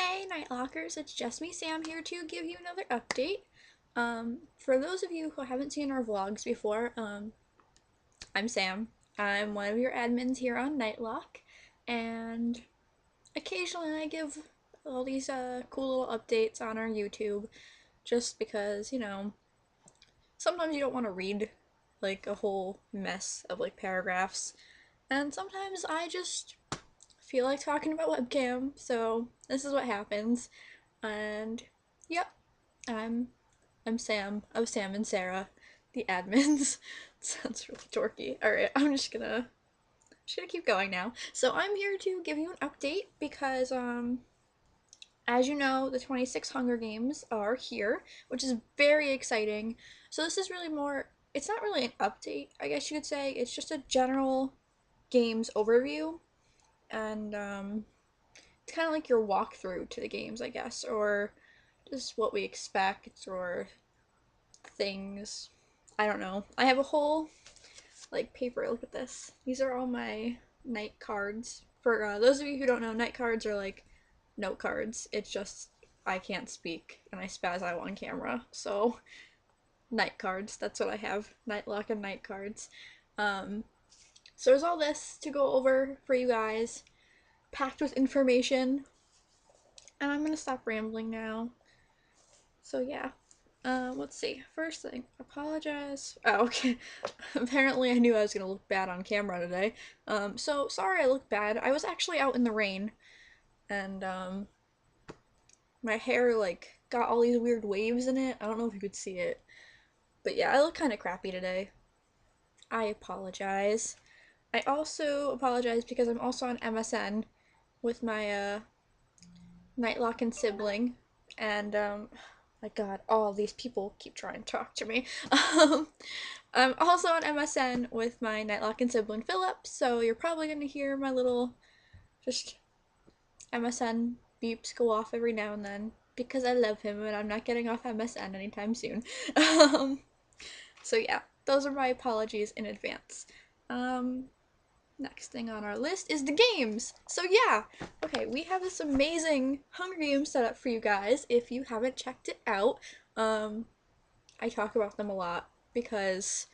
Hey Nightlockers, it's just me Sam here to give you another update. For those of you who haven't seen our vlogs before, I'm Sam. I'm one of your admins here on Nightlock, and occasionally I give all these cool little updates on our YouTube, just because, sometimes you don't want to read like a whole mess of like paragraphs, and sometimes I just feel like talking about webcam, so this is what happens. And yep, I'm I'm Sam of Sam and Sarah, the admins. Sounds really dorky. Alright, I'm just gonna keep going now. So I'm here to give you an update because as you know, the 26 Hunger Games are here, which is very exciting. So this is really more, it's not really an update, I guess you could say. It's just a general games overview, and it's kind of like your walkthrough to the games, I guess, or just what we expect, or things. I don't know. I have a whole like paper. Look at this. These are all my night cards. For those of you who don't know, night cards are like note cards. It's just I can't speak and I spaz out on camera. So night cards. That's what I have. Nightlockin night cards. Um, so there's all this to go over for you guys, packed with information. And I'm gonna stop rambling now. So yeah. Let's see. First thing, apologize. Oh, okay. Apparently I knew I was gonna look bad on camera today. So sorry I look bad. I was actually out in the rain, and, my hair, like, got all these weird waves in it. I don't know if you could see it. But yeah, I look kind of crappy today. I apologize. I also apologize because I'm also on MSN with my, Nightlockin sibling, and, my god, all these people keep trying to talk to me. Um, I'm also on MSN with my Nightlockin sibling Philip, so you're probably gonna hear my little just MSN beeps go off every now and then because I love him and I'm not getting off MSN anytime soon. Um, so yeah, those are my apologies in advance. Um, Next thing on our list is the games. So yeah, okay, we have this amazing Hunger Games set up for you guys. If you haven't checked it out, I talk about them a lot because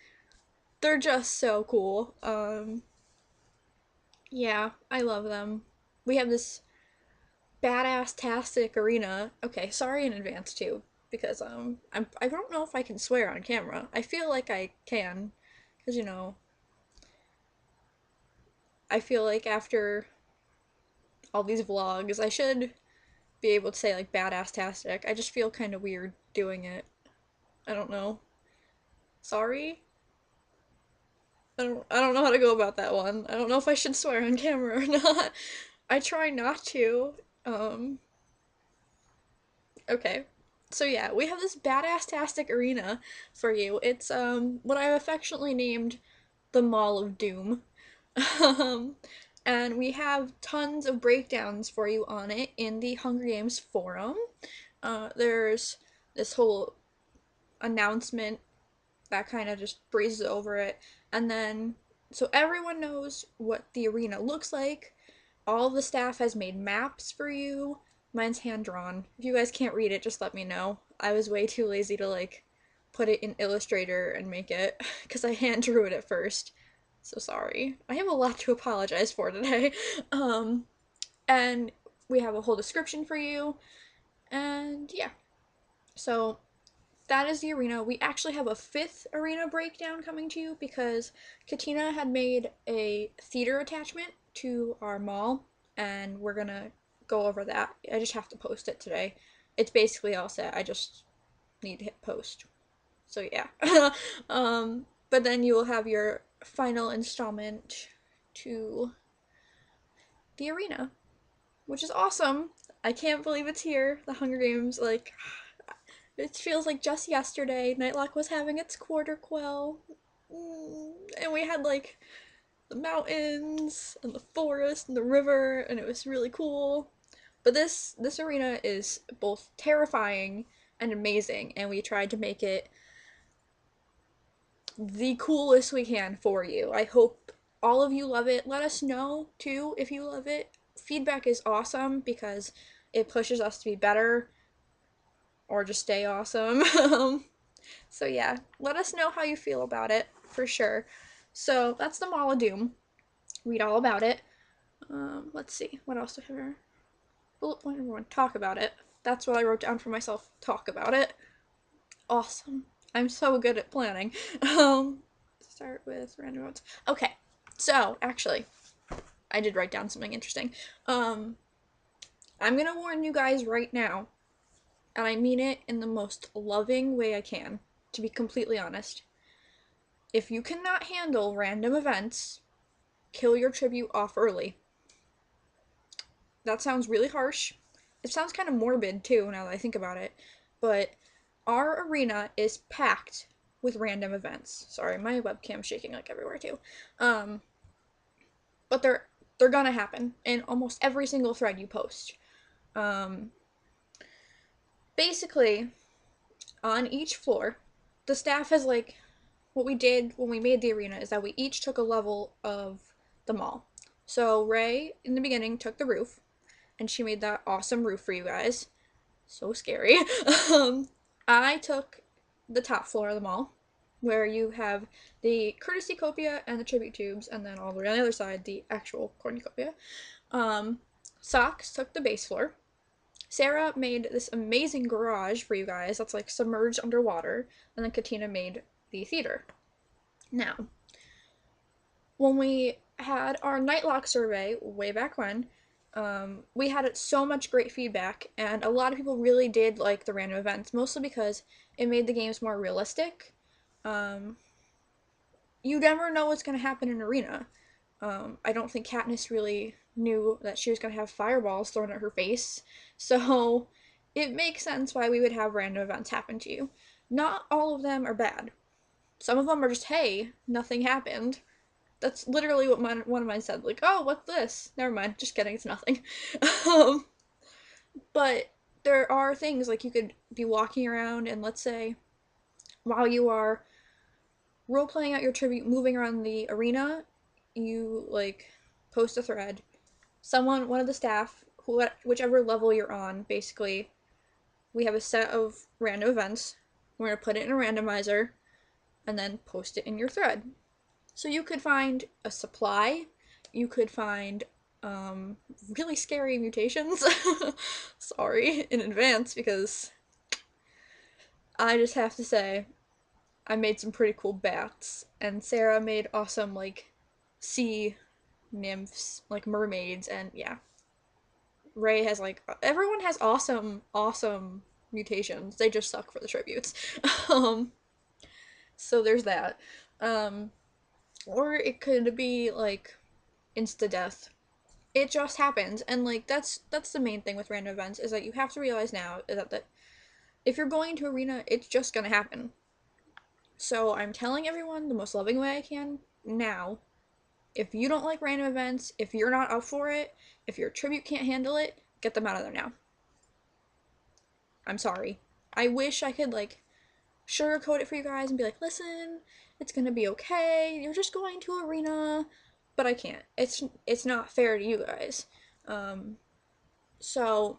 they're just so cool. Yeah, I love them. We have this badass-tastic arena. Okay, sorry in advance too, because I don't know if I can swear on camera. I feel like I can, because I feel like after all these vlogs, I should be able to say like badass-tastic. I just feel kind of weird doing it. I don't know. Sorry? I don't know how to go about that one. I don't know if I should swear on camera or not. I try not to. Um, okay. So yeah, we have this badass-tastic arena for you. It's what I affectionately named the Mall of Doom. Um, and we have tons of breakdowns for you on it in the Hunger Games forum. There's this whole announcement that kind of just breezes over it. And then, so everyone knows what the arena looks like. All the staff has made maps for you. Mine's hand drawn. If you guys can't read it, just let me know. I was way too lazy to like put it in Illustrator and make it because I hand drew it at first. So sorry. I have a lot to apologize for today. Um, and we have a whole description for you. And yeah. So that is the arena. We actually have a fifth arena breakdown coming to you because Katina had made a theater attachment to our mall, and we're gonna go over that. I just have to post it today. It's basically all set. I just need to hit post. So yeah. But then you will have your final installment to the arena, which is awesome. I can't believe it's here. The Hunger Games, like, it feels like just yesterday, Nightlock was having its quarter quell. And we had like the mountains and the forest and the river, and it was really cool. But this arena is both terrifying and amazing, and we tried to make it the coolest we can for you. I hope all of you love it. Let us know too if you love it. Feedback is awesome because it pushes us to be better or just stay awesome. So yeah, let us know how you feel about it, for sure. So that's the Mall of Doom. Read all about it. Let's see, what else do I have here? Bullet point number 1, talk about it. That's what I wrote down for myself, talk about it. Awesome. I'm so good at planning. Start with random notes. Okay, so actually, I did write down something interesting. I'm gonna warn you guys right now, and I mean it in the most loving way I can, to be completely honest. If you cannot handle random events, kill your tribute off early. That sounds really harsh. It sounds kind of morbid too, now that I think about it. But our arena is packed with random events. Sorry, my webcam's shaking like everywhere too. But they're gonna happen in almost every single thread you post. Basically, on each floor, the staff has like, what we did when we made the arena is that we each took a level of the mall. So Ray, in the beginning, took the roof, and she made that awesome roof for you guys. So scary. I took the top floor of the mall, where you have the courtesy copia and the tribute tubes, and then all the way on the other side, the actual cornucopia. Socks took the base floor. Sarah made this amazing garage for you guys that's like submerged underwater, and then Katina made the theater. Now, when we had our Nightlock survey way back when, we had so much great feedback, and a lot of people really did like the random events, mostly because it made the games more realistic. You never know what's going to happen in Arena. I don't think Katniss really knew that she was going to have fireballs thrown at her face, so it makes sense why we would have random events happen to you. Not all of them are bad. Some of them are just, hey, nothing happened. That's literally what one of mine said. Like, oh, what's this? Never mind. Just kidding. It's nothing. But there are things like you could be walking around, and let's say while you are role playing out your tribute, moving around the arena, you like post a thread. One of the staff, whichever level you're on, basically, we have a set of random events. We're gonna put it in a randomizer, and then post it in your thread. So you could find a supply, you could find really scary mutations. Sorry in advance, because I just have to say, I made some pretty cool bats, and Sarah made awesome, like, sea nymphs, like mermaids, and yeah. Ray has, like, everyone has awesome mutations. They just suck for the tributes. So there's that. Or it could be, like, insta-death. It just happens, and, like, that's the main thing with random events, is that you have to realize now that if you're going to Arena, it's just gonna happen. So I'm telling everyone the most loving way I can now. If you don't like random events, if you're not up for it, if your tribute can't handle it, get them out of there now. I'm sorry. I wish I could, like, sugarcoat it for you guys and be like, listen, it's gonna be okay, you're just going to Arena, but I can't. It's not fair to you guys. So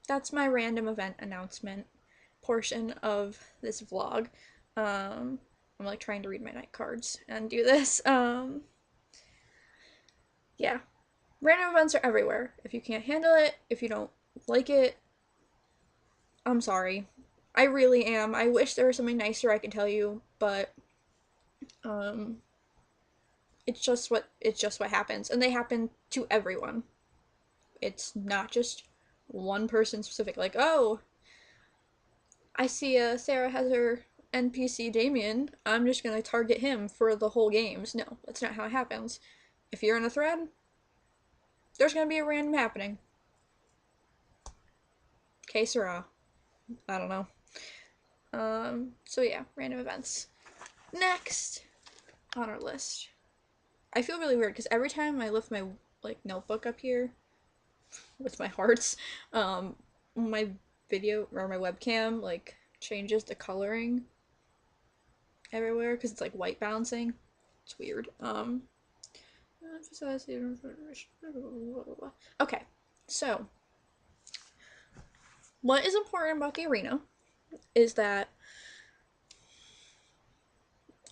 that's my random event announcement portion of this vlog. I'm like trying to read my night cards and do this. Yeah. Random events are everywhere. If you can't handle it, if you don't like it, I'm sorry. I really am. I wish there was something nicer I could tell you, but it's just what happens, and they happen to everyone. It's not just one person specific, like, oh, I see Sarah has her NPC Damien, I'm just gonna target him for the whole games. No, that's not how it happens. If you're in a thread, there's gonna be a random happening. Que sera. I don't know. So yeah, random events. Next on our list. I feel really weird because every time I lift my like notebook up here with my hearts, my video or my webcam like changes the coloring everywhere because it's like white balancing. It's weird. Okay. So, what is important about the arena is that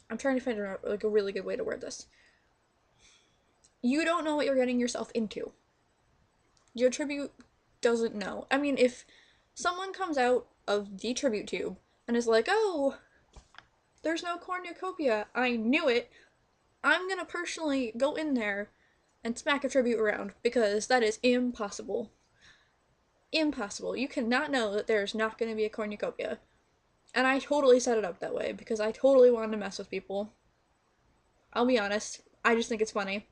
I'm trying to find a really good way to word this. You don't know what you're getting yourself into. Your tribute doesn't know. I mean, if someone comes out of the tribute tube and is like, "Oh, there's no cornucopia. I knew it." I'm gonna personally go in there and smack a tribute around because that is impossible. Impossible. You cannot know that there's not gonna be a cornucopia. And I totally set it up that way because I totally wanted to mess with people. I'll be honest. I just think it's funny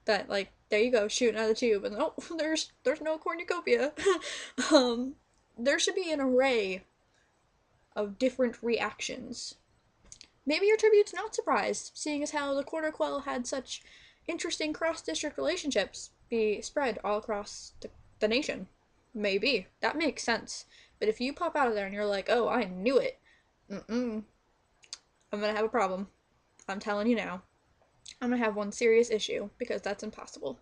that, like, there you go, shooting out of the tube, and oh, there's no cornucopia. There should be an array of different reactions. Maybe your tribute's not surprised, seeing as how the Quarter Quell had such interesting cross-district relationships be spread all across the nation. Maybe. That makes sense. But if you pop out of there and you're like, "Oh, I knew it," I'm gonna have a problem. I'm telling you now. I'm gonna have one serious issue, because that's impossible.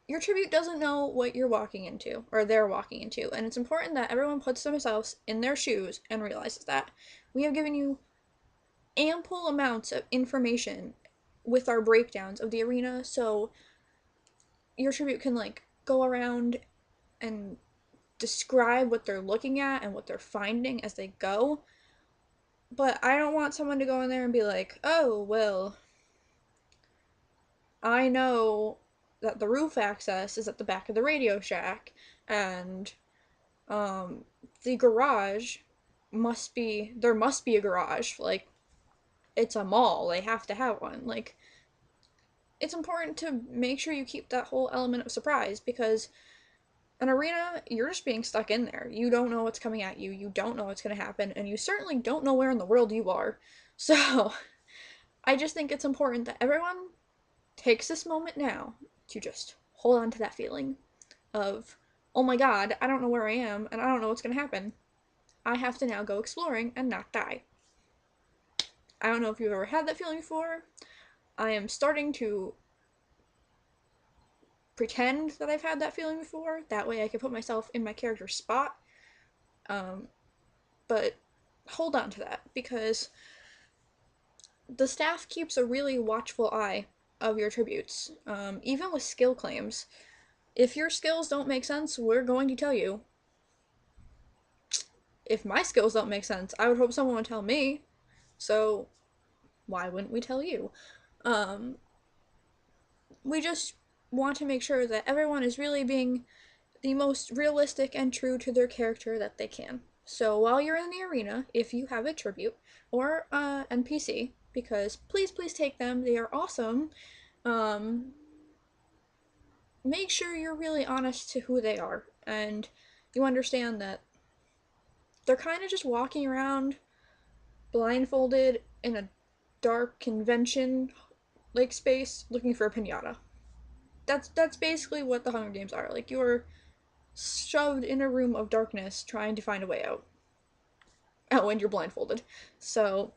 Your tribute doesn't know what you're walking into, or they're walking into, and it's important that everyone puts themselves in their shoes and realizes that. We have given you ample amounts of information with our breakdowns of the arena, so your tribute can, like, go around and describe what they're looking at and what they're finding as they go. But I don't want someone to go in there and be like, "Oh, well, I know that the roof access is at the back of the Radio Shack, and the garage there must be a garage. Like, it's a mall, they have to have one." Like, it's important to make sure you keep that whole element of surprise, because an arena, you're just being stuck in there. You don't know what's coming at you, you don't know what's going to happen, and you certainly don't know where in the world you are. So, I just think it's important that everyone takes this moment now to just hold on to that feeling of, "Oh my god, I don't know where I am, and I don't know what's going to happen. I have to now go exploring and not die." I don't know if you've ever had that feeling before. I am starting to pretend that I've had that feeling before. That way I can put myself in my character's spot. But hold on to that, because the staff keeps a really watchful eye of your tributes, even with skill claims. If your skills don't make sense, we're going to tell you. If my skills don't make sense, I would hope someone would tell me. So why wouldn't we tell you? We just want to make sure that everyone is really being the most realistic and true to their character that they can. So while you're in the arena, if you have a tribute or NPC, because please take them, they are awesome, make sure you're really honest to who they are, and you understand that they're kind of just walking around blindfolded in a dark convention like space looking for a pinata. That's basically what the Hunger Games are. Like, you're shoved in a room of darkness trying to find a way out. Oh, and you're blindfolded. So,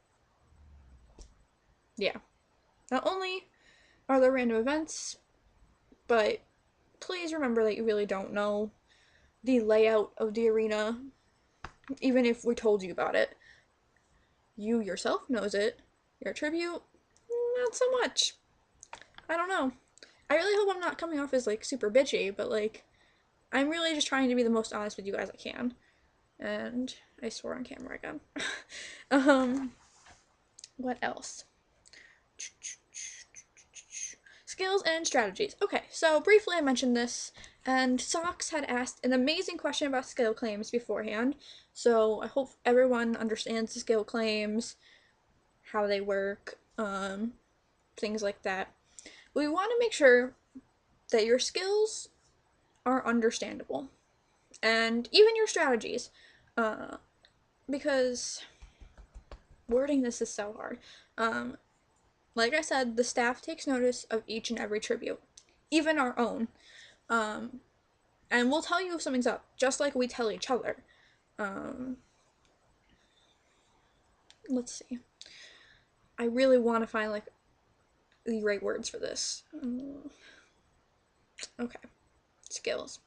yeah. Not only are there random events, but please remember that you really don't know the layout of the arena, even if we told you about it. You yourself knows it. Your tribute, not so much. I don't know. I really hope I'm not coming off as, like, super bitchy, but, like, I'm really just trying to be the most honest with you guys I can. And I swore on camera again. What else? Skills and strategies. Okay, so briefly I mentioned this, and Socks had asked an amazing question about skill claims beforehand, so I hope everyone understands the skill claims, how they work, things like that. We want to make sure that your skills are understandable, and even your strategies, because wording this is so hard. Like I said, the staff takes notice of each and every tribute, even our own. And we'll tell you if something's up, just like we tell each other. Let's see. I really want to find, like, the right words for this. Okay. skills.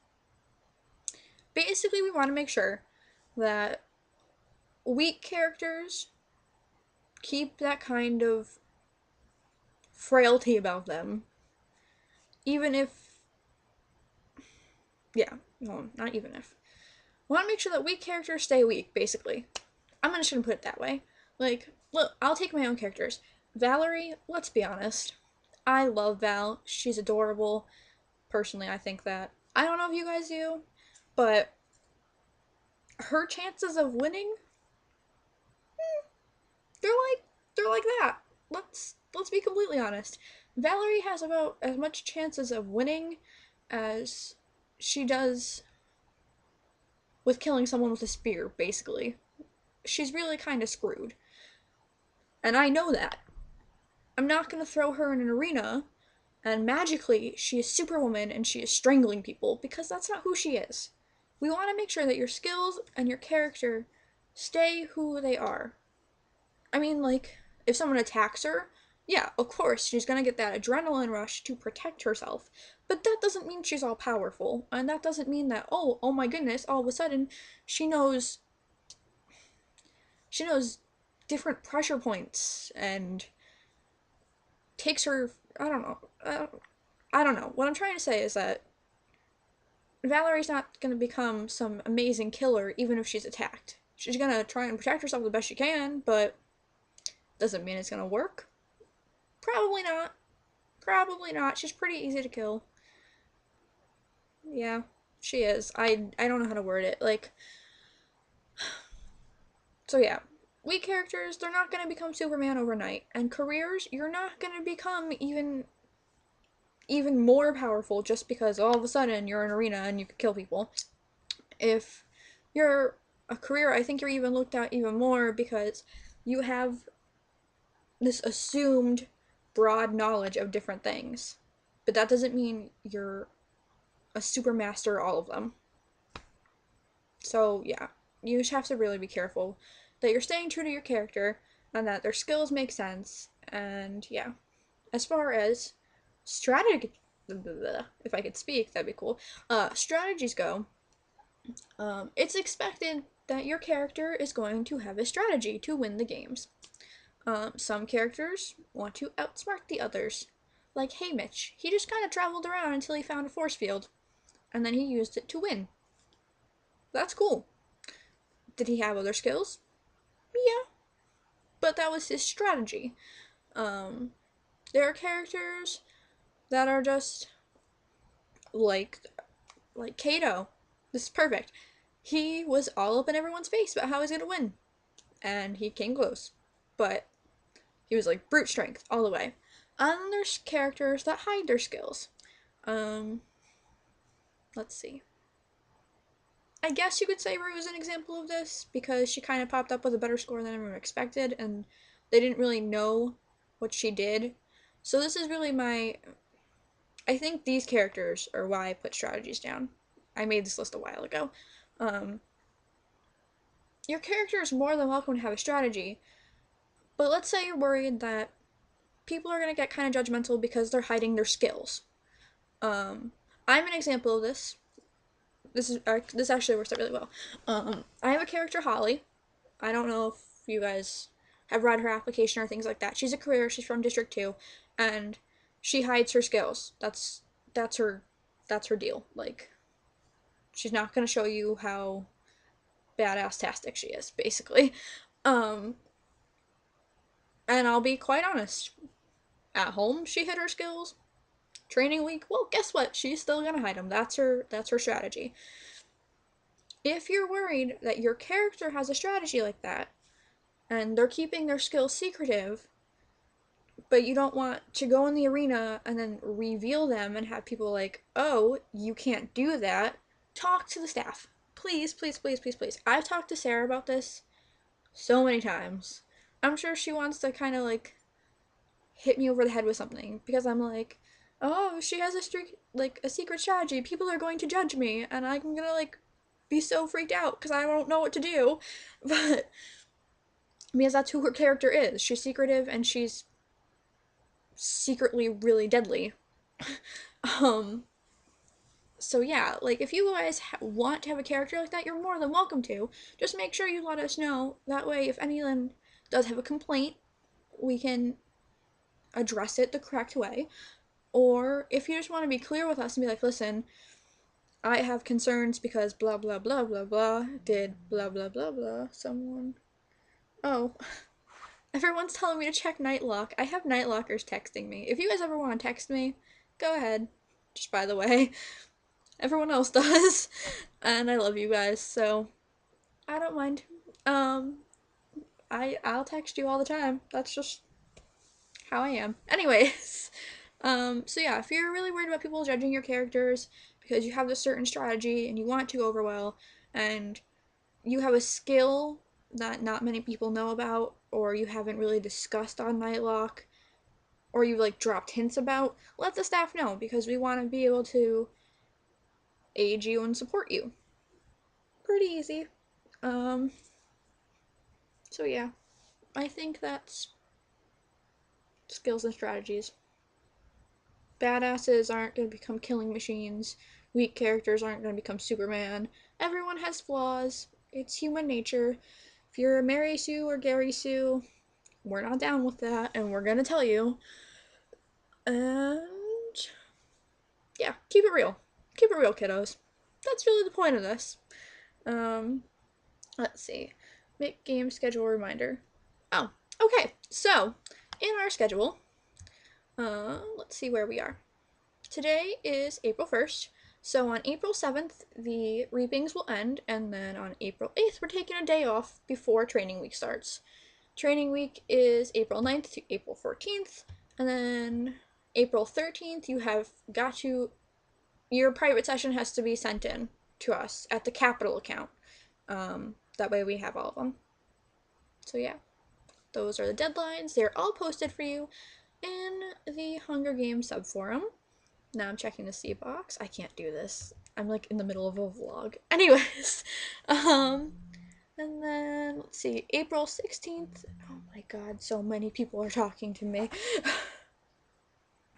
Basically, we want to make sure that weak characters keep that kind of frailty about them, even if, yeah, well, not even if. We want to make sure that weak characters stay weak, basically. I'm just gonna put it that way. Like, look, I'll take my own characters. Valerie, let's be honest. I love Val. She's adorable. Personally, I think that. I don't know if you guys do, but her chances of winning, they're like they're like that. Let's be completely honest. Valerie has about as much chances of winning as she does with killing someone with a spear, basically. She's really kind of screwed. And I know that. I'm not going to throw her in an arena and magically she is Superwoman and she is strangling people, because that's not who she is. We want to make sure that your skills and your character stay who they are. I mean, like, if someone attacks her, yeah, of course, she's gonna get that adrenaline rush to protect herself. But that doesn't mean she's all powerful, and that doesn't mean that, oh my goodness, all of a sudden she knows different pressure points and takes her, I don't know. I don't know. What I'm trying to say is that Valerie's not gonna become some amazing killer even if she's attacked. She's gonna try and protect herself the best she can, but doesn't mean it's gonna work. Probably not. Probably not. She's pretty easy to kill. Yeah, she is. I don't know how to word it. Like, so yeah. Weak characters, they're not gonna become Superman overnight. And careers, you're not gonna become even more powerful just because all of a sudden you're in an arena and you can kill people. If you're a career, I think you're even looked at even more because you have this assumed broad knowledge of different things. But that doesn't mean you're a super master all of them. So yeah, you just have to really be careful that you're staying true to your character and that their skills make sense. And yeah, as far as strategy, if I could speak, that'd be cool. Strategies go. It's expected that your character is going to have a strategy to win the games. Some characters want to outsmart the others. Like Haymitch, he just kind of traveled around until he found a force field, and then he used it to win. That's cool. Did he have other skills? Yeah, but that was his strategy. There are characters that are just like Kato. This is perfect. He was all up in everyone's face about how he's gonna win, and he came close, but he was like brute strength all the way. And there's characters that hide their skills. Let's see. I guess you could say Rue is an example of this because she kind of popped up with a better score than everyone expected, and they didn't really know what she did. So this is really I think these characters are why I put strategies down. I made this list a while ago. Your character is more than welcome to have a strategy, but let's say you're worried that people are going to get kind of judgmental because they're hiding their skills. I'm an example of this. This actually works out really well. I have a character, Holly. I don't know if you guys have read her application or things like that. She's a career. She's from District 2, and she hides her skills. That's her deal. Like, she's not gonna show you how badass-tastic she is, basically. And I'll be quite honest. At home, she hid her skills. Training week, well, guess what? She's still gonna hide them. That's her strategy. If you're worried that your character has a strategy like that, and they're keeping their skills secretive, but you don't want to go in the arena and then reveal them and have people like, oh, you can't do that, talk to the staff. Please, please, please, please, please. I've talked to Sarah about this so many times. I'm sure she wants to kind of like hit me over the head with something because I'm like, oh, she has a secret strategy. People are going to judge me, and I'm gonna like be so freaked out because I don't know what to do. But because that's who her character is. She's secretive and she's secretly really deadly. So yeah, like if you guys want to have a character like that, you're more than welcome to. Just make sure you let us know. That way, if anyone does have a complaint, we can address it the correct way. Or if you just want to be clear with us and be like, listen, I have concerns because blah blah blah blah blah did blah blah blah blah. Someone. Oh. Everyone's telling me to check Nightlock. I have Nightlockers texting me. If you guys ever want to text me, go ahead. Just by the way, everyone else does. And I love you guys, so I don't mind. Um, I'll text you all the time. That's just how I am. Anyways, so yeah, if you're really worried about people judging your characters because you have a certain strategy and you want it to go over well, and you have a skill that not many people know about, or you haven't really discussed on Nightlock, or you've like dropped hints about, let the staff know because we want to be able to aid you and support you. Pretty easy. Um, so yeah, I think that's skills and strategies. Badasses aren't going to become killing machines. Weak characters aren't going to become Superman. Everyone has flaws. It's human nature. If you're a Mary Sue or Gary Sue, we're not down with that, and we're going to tell you. And yeah, keep it real. Keep it real, kiddos. That's really the point of this. Let's see. Make game schedule reminder. Oh, okay. So, in our schedule, let's see where we are. Today is April 1st. So on April 7th, the reapings will end, and then on April 8th, we're taking a day off before training week starts. Training week is April 9th to April 14th, and then April 13th, your private session has to be sent in to us at the Capital account. That way we have all of them. So yeah, those are the deadlines. They're all posted for you in the Hunger Games subforum. Now I'm checking the C box. I can't do this. I'm like in the middle of a vlog. Anyways, and then let's see, April 16th. Oh my god, so many people are talking to me.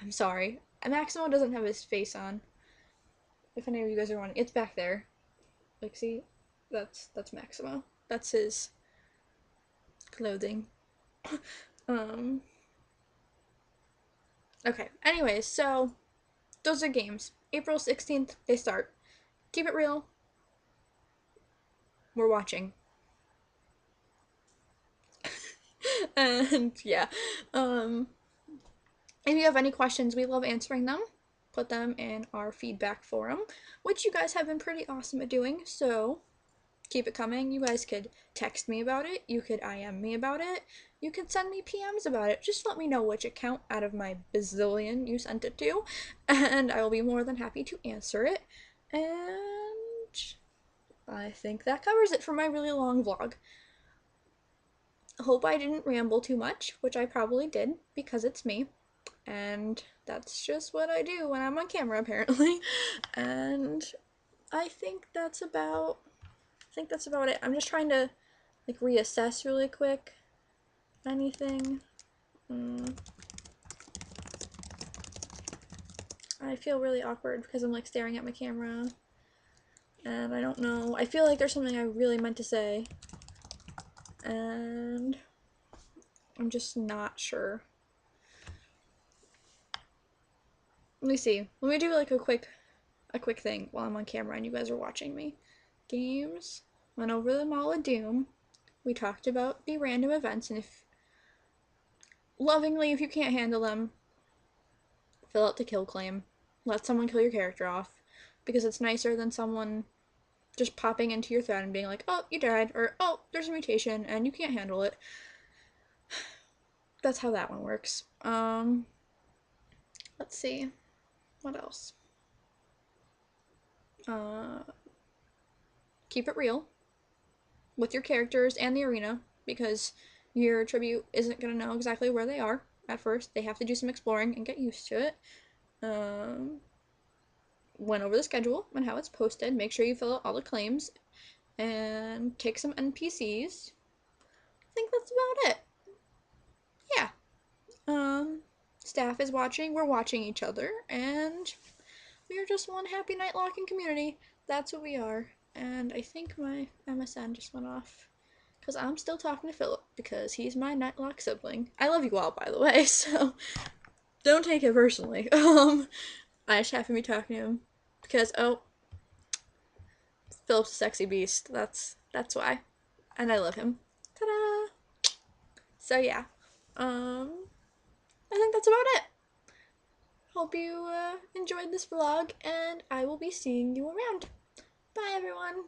I'm sorry. Maximo doesn't have his face on. If any of you guys are wondering, it's back there. Like, see, that's Maximo. That's his clothing. Okay. Anyways, so those are games. April 16th, they start. Keep it real. We're watching. And yeah. If you have any questions, we love answering them. Put them in our feedback forum, which you guys have been pretty awesome at doing, so keep it coming. You guys could text me about it, you could IM me about it, you could send me PMs about it. Just let me know which account out of my bazillion you sent it to, and I will be more than happy to answer it. And I think that covers it for my really long vlog. Hope I didn't ramble too much, which I probably did, because it's me. And that's just what I do when I'm on camera, apparently. And I think that's about it. I'm just trying to like reassess really quick. Anything? I feel really awkward because I'm like staring at my camera. And I don't know. I feel like there's something I really meant to say. And I'm just not sure. Let me see. Let me do like a quick thing while I'm on camera and you guys are watching me. Games. Went over the Mall of Doom. We talked about the random events, and if lovingly, if you can't handle them, fill out the kill claim. Let someone kill your character off, because it's nicer than someone just popping into your thread and being like, oh, you died, or oh, there's a mutation and you can't handle it. That's how that one works. Let's see. What else? Keep it real with your characters and the arena, because your tribute isn't going to know exactly where they are at first. They have to do some exploring and get used to it. Went over the schedule and how it's posted. Make sure you fill out all the claims and take some NPCs. I think that's about it. Yeah. Staff is watching. We're watching each other, and We are just one happy Nightlockin community. That's what we are. And I think my MSN just went off. Because I'm still talking to Philip, because he's my Nightlock sibling. I love you all, by the way, so don't take it personally. I just have to be talking to him. Because, oh, Philip's a sexy beast. That's why. And I love him. Ta-da! So yeah. I think that's about it. Hope you enjoyed this vlog, and I will be seeing you around. Bye, everyone!